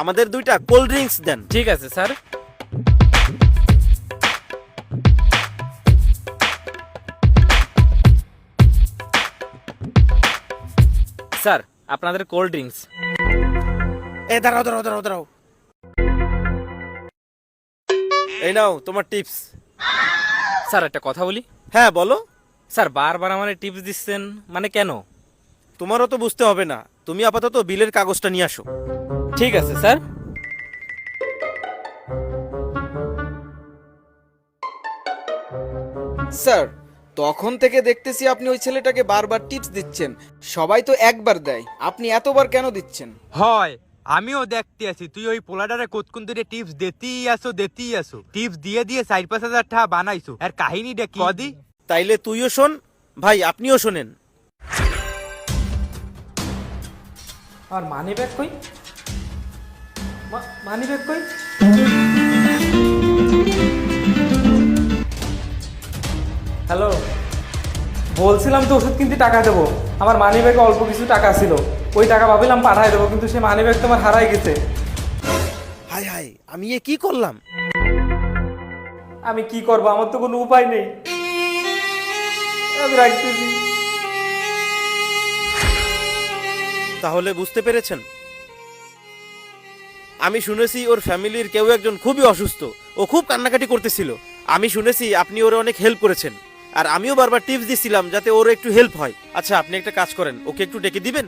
আমাদের 2টা cold drinks দেন। ঠিক আছে স্যার। স্যার আপনাদের কোল্ড ড্রিঙ্কস। দাঁড়াও দাঁড়াও দাঁড়াও দাঁড়াও, এই নাও তোমার টিপস। স্যার একটা কথা বলি। হ্যাঁ বলো। স্যার বারবার আমার টিপস দিচ্ছেন, মানে কেন? তোমারও তো বুঝতে হবে না, তুমি আপাতত বিলের কাগজটা নিয়ে আসো। ঠিক আছে স্যার। স্যার, তখন থেকে দেখতেছি আপনি ওই ছেলেটাকে বারবার টিপস দিচ্ছেন। সবাই তো একবার দেয়, আপনি এতবার কেন দিচ্ছেন? হয়, আমিও দেখতে আছি তুই ওই পোলাডারে কতক্ষণ ধরে টিপস দেতেই আসো টিপস দিয়ে দিয়ে 4-5 হাজার টাকা বানাইছো। আর কাহিনীটা কি কদি? তাইলে তুইও শোন, ভাই আপনিও শোনেন। আর মানি ব্যাগ কই? মানি ব্যাগ কই? হ্যালো, বলছিলাম তো ওষুধ কিনতে টাকা দেবো, আমার মানি ব্যাগে অল্প কিছু টাকা ছিল, ওই টাকা ভাবিলাম পাঠাই দেবো, কিন্তু সে মানি ব্যাগ তোমার হারাই গেছে। হাই হাই, আমি এ কি করলাম? আমি কি করবো, আমার তো কোনো উপায় নেই। আমি রাখতেছি। তাহলে বুঝতে পেরেছেন? আমি শুনেছি ওর ফ্যামিলির কেউ একজন খুবই অসুস্থ, ও খুব কান্নাকাটি করতেছিল। আমি শুনেছি আপনি ওরে অনেক হেল্প করেছেন, আর আমিও বারবার টিপস দিছিলাম যাতে ওর একটু হেল্প হয়। আচ্ছা আপনি একটা কাজ করেন, ওকে একটু ডেকে দিবেন।